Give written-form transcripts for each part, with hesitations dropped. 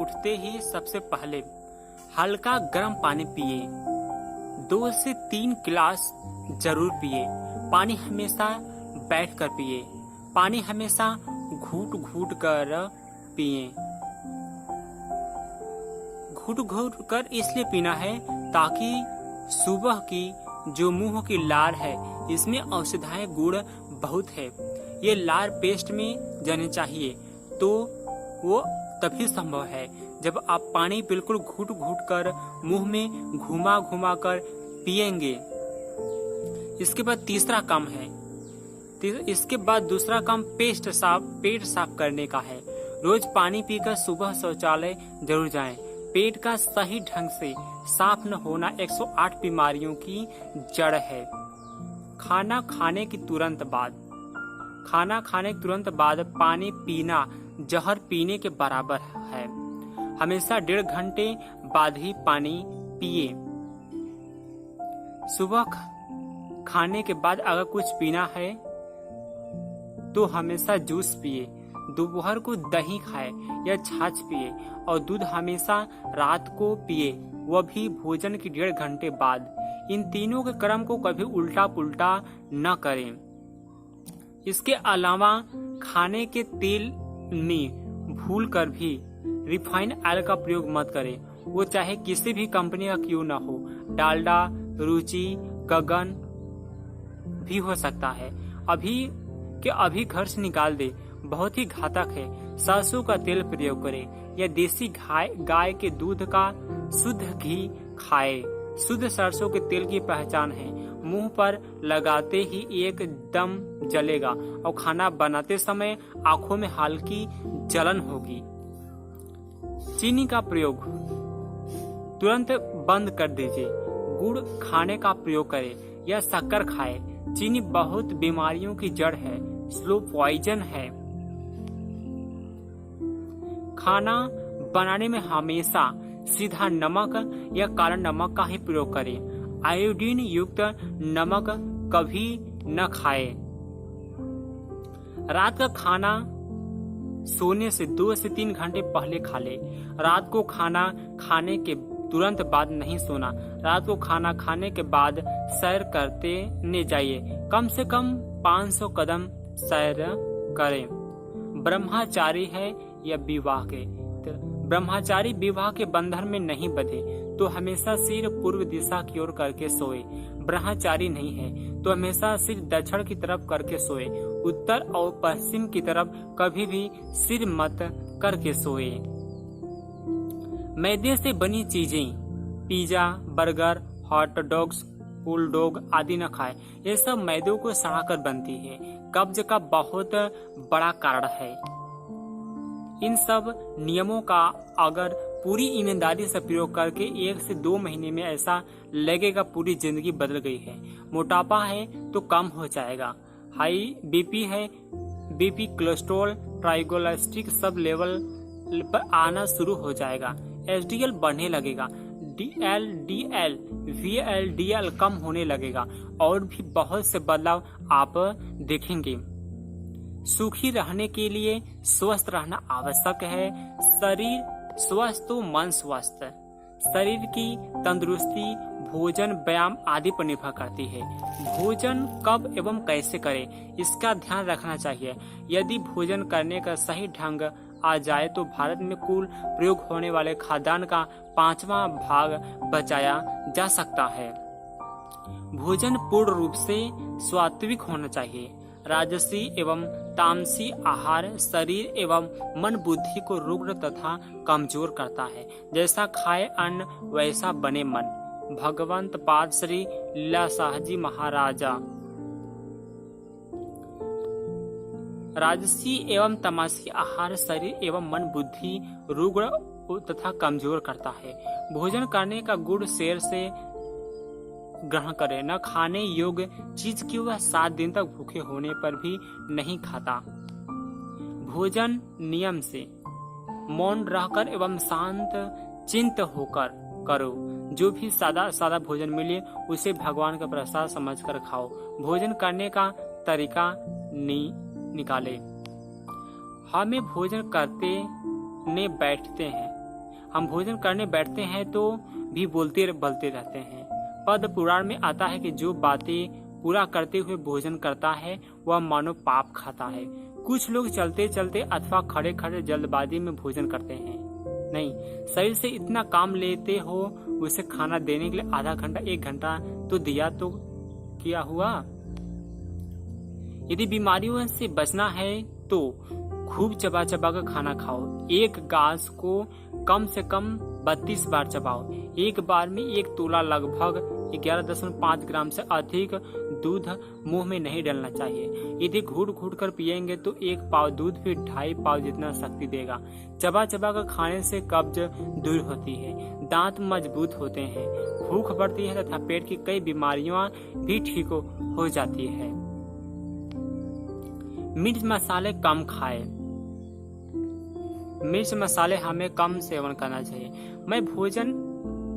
उठते ही सबसे पहले हल्का गर्म पानी पिए। 2 से 3 गिलास जरूर पिए। पानी हमेशा बैठकर पिए। पानी हमेशा घूट घूट कर पिए। घूट घूट कर इसलिए पीना है ताकि सुबह की जो मुंह की लार है इसमें औषधीय गुण बहुत है। ये लार पेस्ट में जाने चाहिए तो वो तभी संभव है जब आप पानी बिल्कुल घूट घूट कर मुंह में घुमा घुमा कर पिएंगे। इसके बाद तीसरा काम है। इसके बाद दूसरा काम पेट साफ करने का है। रोज पानी पीकर सुबह शौचालय जरूर जाएं। पेट का सही ढंग से साफ न होना 108 बीमारियों की जड़ है। खाना खाने के तुरंत बाद पानी पीना जहर पीने के बराबर है। हमेशा 1.5 घंटे बाद ही पानी पिए। सुबह खाने के बाद अगर कुछ पीना है तो हमेशा जूस पिए। दोपहर को दही खाए या छाछ पिए और दूध हमेशा रात को पिए, वह भी भोजन के 1.5 घंटे बाद। इन तीनों के क्रम को कभी उल्टा पुल्टा न करें। इसके अलावा खाने के तेल में भूल कर भी रिफाइंड ऑयल का प्रयोग मत करें। वो चाहे किसी भी कंपनी का क्यों न हो। डालडा, रुचि, गगन भी हो सकता है। अभी घर से निकाल दे, बहुत ही घातक है। सरसों का तेल प्रयोग करें या देसी गाय के दूध का शुद्ध घी खाए। शुद्ध सरसों के तेल की पहचान है, मुंह पर लगाते ही एकदम जलेगा और खाना बनाते समय आंखों में हल्की जलन होगी। चीनी का प्रयोग तुरंत बंद कर दीजिए। गुड़ खाने का प्रयोग करें या शक्कर खाए। चीनी बहुत बीमारियों की जड़ है, स्लो पॉइजन है। खाना बनाने में हमेशा सीधा नमक या काला नमक का ही प्रयोग करें। आयोडीन युक्त नमक कभी न खाएं। रात का खाना सोने से 2 से 3 घंटे पहले खा ले। रात को खाना खाने के तुरंत बाद नहीं सोना। रात को खाना खाने के बाद सैर करते ने जाइए। कम से कम 500 कदम सैर करें। ब्रह्मचारी है या विवाह के ब्रह्मचारी विवाह के बंधन में नहीं बंधे तो हमेशा सिर पूर्व दिशा की ओर करके सोए। ब्रह्मचारी नहीं है तो हमेशा सिर दक्षिण की तरफ करके सोए। उत्तर और पश्चिम की तरफ कभी भी सिर मत करके सोए। मैदे से बनी चीजें, पिज्जा, बर्गर, हॉट डॉग्स, पुल डॉग आदि न खाएं। ये सब मैदों को सड़ाकर बनती है। कब्ज का बहुत बड़ा कारण है। इन सब नियमों का अगर पूरी ईमानदारी से प्रयोग करके 1 से 2 महीने में ऐसा लगेगा पूरी जिंदगी बदल गई है। मोटापा है तो कम हो जाएगा। हाई बीपी है, BP, cholesterol, triglyceride sub level पर आना शुरू हो जाएगा। एचडीएल बढ़ने लगेगा। डीएल, वीएलडीएल कम होने लगेगा और भी बहुत से बदलाव आप देखेंगे। सुखी रहने के लिए स्वस्थ रहना आवश्यक है। शरीर स्वस्थ तो मन स्वस्थ। शरीर की तंदुरुस्ती भोजन, व्यायाम आदि पर निर्भर करती है। भोजन कब एवं कैसे करें इसका ध्यान रखना चाहिए। यदि भोजन करने का सही ढंग आ जाए तो भारत में कुल प्रयोग होने वाले खाद्यान्न का 5वां भाग बचाया जा सकता है। भोजन पूर्ण रूप से सात्विक होना चाहिए। राजसी एवं तामसी आहार शरीर एवं मन बुद्धि को रुग्ण तथा कमजोर करता है। जैसा खाए अन्न वैसा बने मन। भगवंत पाद श्री लीला शाहजी महाराजा। राजसी एवं तमसी आहार शरीर एवं मन बुद्धि रुग्ण तथा कमजोर करता है। भोजन करने का गुण शेर से ग्रहण करे। न खाने योग्य चीज की वह 7 दिन तक भूखे होने पर भी नहीं खाता। भोजन नियम से मौन रहकर एवं शांत चिंत होकर करो। जो भी सादा भोजन मिले उसे भगवान का प्रसाद समझकर खाओ। भोजन करने का तरीका निकाले। हमें भोजन करते ने बैठते हैं हम भोजन करने बैठते हैं तो भी बोलते रहते हैं। पद्म पुराण में आता है कि जो बातें पूरा करते हुए भोजन करता है वह मानो पाप खाता है। कुछ लोग चलते चलते अथवा खड़े खड़े जल्दबाजी में भोजन करते हैं। नहीं, शरीर से इतना काम लेते हो, उसे खाना देने के लिए आधा घंटा 1 घंटा तो दिया तो किया हुआ। यदि बीमारियों से बचना है तो खूब चबा चबा कर खाना खाओ। एक घास को कम से कम 32 बार चबाओ। एक बार में 1 तोला लगभग 11.5 ग्राम से अधिक दूध मुंह में नहीं डालना चाहिए। यदि घूट घूट कर पिएंगे तो 1 पाव दूध भी 2.5 पाव जितना शक्ति देगा। चबा चबा कर खाने से कब्ज दूर होती है, दांत मजबूत होते हैं, भूख बढ़ती है तथा पेट की कई बीमारियां भी ठीक हो जाती है। मिर्च मसाले कम खाएं। मिर्च मसाले हमें कम सेवन करना चाहिए। मैं भोजन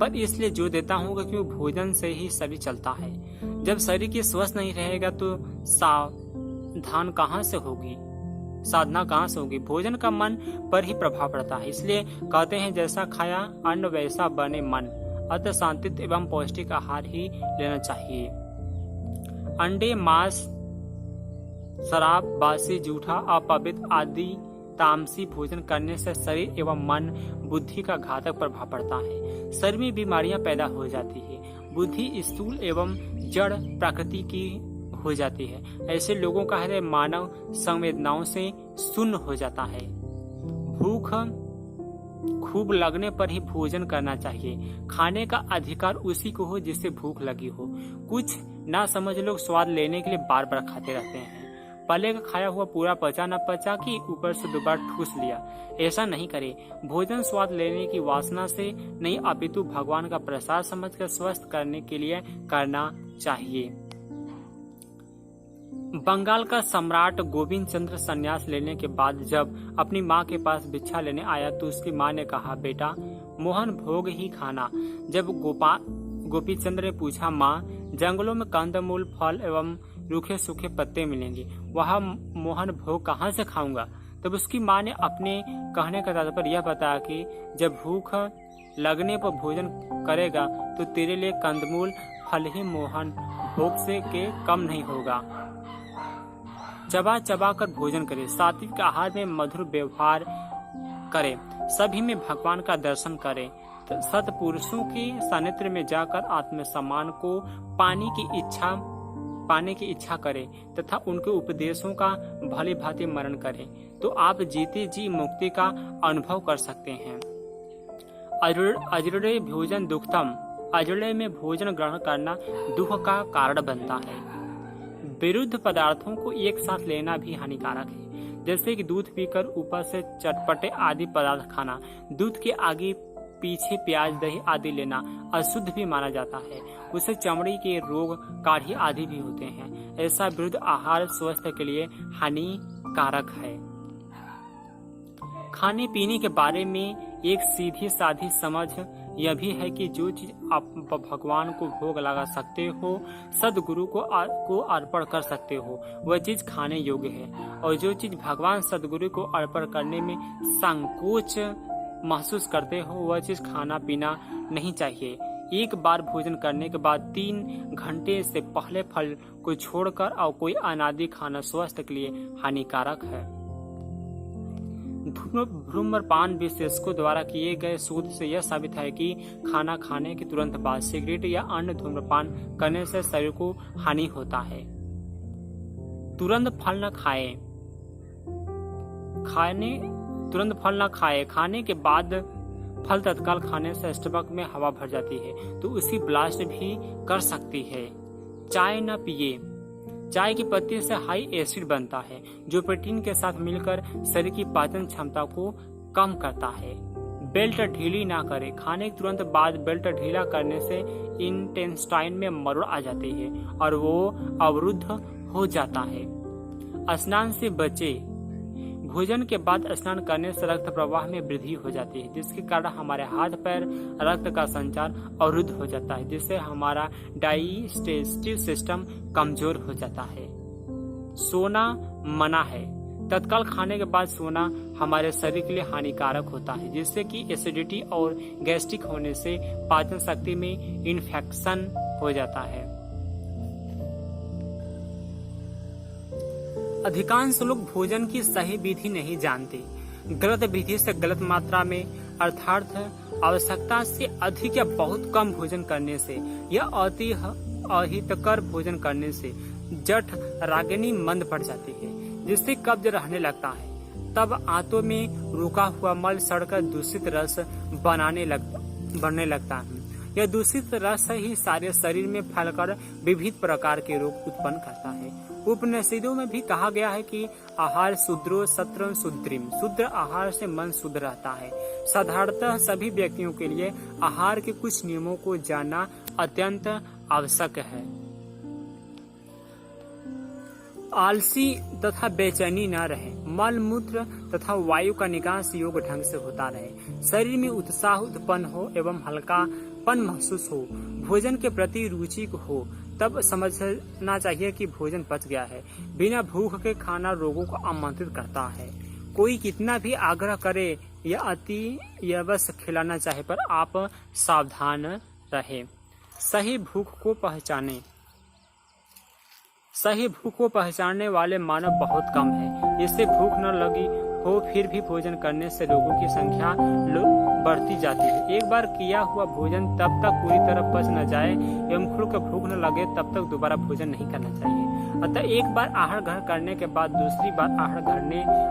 पर इसलिए जोर देता हूँ क्योंकि भोजन से ही शरीर चलता है। जब शरीर की स्वस्थ नहीं रहेगा तो साधना कहाँ से होगी। भोजन का मन पर ही प्रभाव पड़ता है। इसलिए कहते हैं जैसा खाया अन्न वैसा बने मन, अतः शांतित एवं पौष्टिक आहार ही लेना चाहिए। अंडे, मांस, शराब, बासी, जूठा, अपवित्र आदि तामसी भोजन करने से शरीर एवं मन बुद्धि का घातक प्रभाव पड़ता है। शरीर में बीमारियां पैदा हो जाती है, बुद्धि स्थूल एवं जड़ प्रकृति की हो जाती है। ऐसे लोगों का हृदय मानव संवेदनाओं से शून्य हो जाता है। भूख खूब लगने पर ही भोजन करना चाहिए। खाने का अधिकार उसी को हो जिससे भूख लगी हो। कुछ ना समझ लोग स्वाद लेने के लिए बार बार खाते रहते हैं। पहले का खाया हुआ पूरा पचा न पचा कि ऊपर से दोबारा ठूस लिया, ऐसा नहीं करे। भोजन स्वाद लेने की वासना से नहीं अपितु भगवान का प्रसाद समझकर स्वस्थ करने के लिए करना चाहिए। बंगाल का सम्राट गोविंद चंद्र संन्यास लेने के बाद जब अपनी माँ के पास भिक्षा लेने आया तो उसकी माँ ने कहा, बेटा मोहन भोग ही खाना। जब गोपी चंद्र ने पूछा, माँ जंगलों में कंदमूल, फल एवं रूखे सूखे पत्ते मिलेंगे, वहाँ मोहन भोग कहाँ से खाऊंगा? तब उसकी माँ ने अपने कहने का तात्पर्य यह बताया कि जब भूख लगने पर भोजन करेगा तो तेरे लिए कंदमूल फल ही मोहन भोग से के कम नहीं होगा। चबा चबा कर भोजन करे, सात्विक आहार में मधुर व्यवहार करे, सभी में भगवान का दर्शन करे, सत्पुरुषों के सानिध्य में जाकर आत्मसम्मान को पाने की इच्छा करे तथा उनके उपदेशों का भली भांति स्मरण करें तो आप जीते जी मुक्ति का अनुभव कर सकते हैं। अजृढ़ भोजन दुखतम, अजृढ़ में भोजन ग्रहण करना दुख का कारण बनता है। विरुद्ध पदार्थों को एक साथ लेना भी हानिकारक है, जैसे कि दूध पीकर ऊपर से चटपटे आदि पदार्थ खाना, दूध के आगे पीछे प्याज, दही आदि लेना अशुद्ध भी माना जाता है। उससे चमड़ी के रोग, काढ़ी आदि भी होते हैं। ऐसा विरुद्ध आहार स्वास्थ्य के लिए हानिकारक है। खाने पीने के बारे में एक सीधी साधी समझ यह भी है कि जो चीज आप भगवान को भोग लगा सकते हो, सदगुरु को अर्पण कर सकते हो, वह चीज खाने योग्य है। और जो चीज भगवान सदगुरु को अर्पण करने में संकोच महसूस करते हो, वह चीज खाना पीना नहीं चाहिए। एक बार भोजन करने के बाद 3 घंटे से पहले फल को छोड़कर और कोई अनादि खाना स्वास्थ्य के लिए हानिकारक है। धूम्रपान विशेषज्ञों द्वारा किए गए शोध से यह साबित है कि खाना खाने के तुरंत बाद सिगरेट या अन्य धूम्रपान करने से शरीर को हानि होता है। तुरंत फल न खाए। खाने के बाद फल तत्काल खाने से स्टमक में हवा भर जाती है तो उसकी ब्लास्ट भी कर सकती है। चाय न पिए। चाय की पत्ती से हाई एसिड बनता है जो प्रोटीन के साथ मिलकर शरीर की पाचन क्षमता को कम करता है। बेल्ट ढीली ना करें। खाने के तुरंत बाद बेल्ट ढीला करने से इंटेस्टाइन में मरोड़ आ जाती है और वो अवरुद्ध हो जाता है। स्नान से बचे। भोजन के बाद स्नान करने से रक्त प्रवाह में वृद्धि हो जाती है जिसके कारण हमारे हाथ पैर रक्त का संचार अवरुद्ध हो जाता है जिससे हमारा डाइजेस्टिव सिस्टम कमजोर हो जाता है। सोना मना है तत्काल खाने के बाद सोना हमारे शरीर के लिए हानिकारक होता है, जिससे कि एसिडिटी और गैस्ट्रिक होने से पाचन शक्ति में इन्फेक्शन हो जाता है। अधिकांश लोग भोजन की सही विधि नहीं जानते। गलत विधि से गलत मात्रा में अर्थात आवश्यकता से अधिक या बहुत कम भोजन करने से या अति अहितकर भोजन करने से जठ रागिनी मंद पड़ जाती है, जिससे कब्ज रहने लगता है। तब आंतों में रुका हुआ मल सड़कर दूषित रस बनने लगता है। यह दूषित रस ही सारे शरीर में फैलकर विविध प्रकार के रोग उत्पन्न करता है। उपनिषदों में भी कहा गया है कि आहार शुद्रो सत्रम शुद्रिम, शुद्र आहार से मन शुद्ध रहता है। साधारणतः सभी व्यक्तियों के लिए आहार के कुछ नियमों को जानना अत्यंत आवश्यक है। आलसी तथा बेचैनी न रहे, मल मूत्र तथा वायु का निकास योग ढंग से होता रहे, शरीर में उत्साह उत्पन्न हो एवं हल्कापन महसूस हो, भोजन के प्रति रुचि हो, तब समझना चाहिए कि भोजन पच गया है। बिना भूख के खाना रोगों को आमंत्रित करता है। कोई कितना भी आग्रह करे या अति यवस खिलाना चाहे, पर आप सावधान रहे। सही भूख को पहचानने वाले मानव बहुत कम है। इससे भूख न लगी हो फिर भी भोजन करने से रोगों की संख्या बढ़ती जाती है। एक बार किया हुआ भोजन तब तक पूरी तरह पच न जाए एवं खुलकर भूख न लगे तब तक दोबारा भोजन नहीं करना चाहिए। अतः एक बार आहार ग्रहण करने के बाद दूसरी बार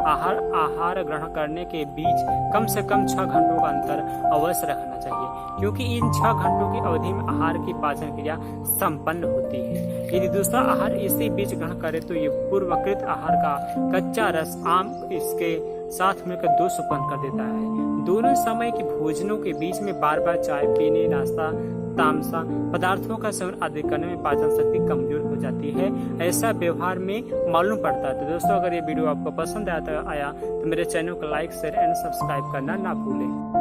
आहार ग्रहण करने के बीच कम से कम 6 घंटों का अंतर अवश्य रखना चाहिए, क्योंकि इन 6 घंटों की अवधि में आहार की पाचन क्रिया संपन्न होती है। यदि दूसरा आहार इसी बीच ग्रहण करे तो ये पूर्वकृत आहार का कच्चा रस आम इसके साथ मिलकर दोष उत्पन्न कर देता है। दोनों समय के भोजनों के बीच में बार बार चाय पीने, नाश्ता, तामसा पदार्थों का सेवन आदि करने में पाचन शक्ति कमजोर हो जाती है, ऐसा व्यवहार में मालूम पड़ता है। तो दोस्तों, अगर ये वीडियो आपको पसंद आया तो मेरे चैनल को लाइक, शेयर एंड सब्सक्राइब करना ना भूलें।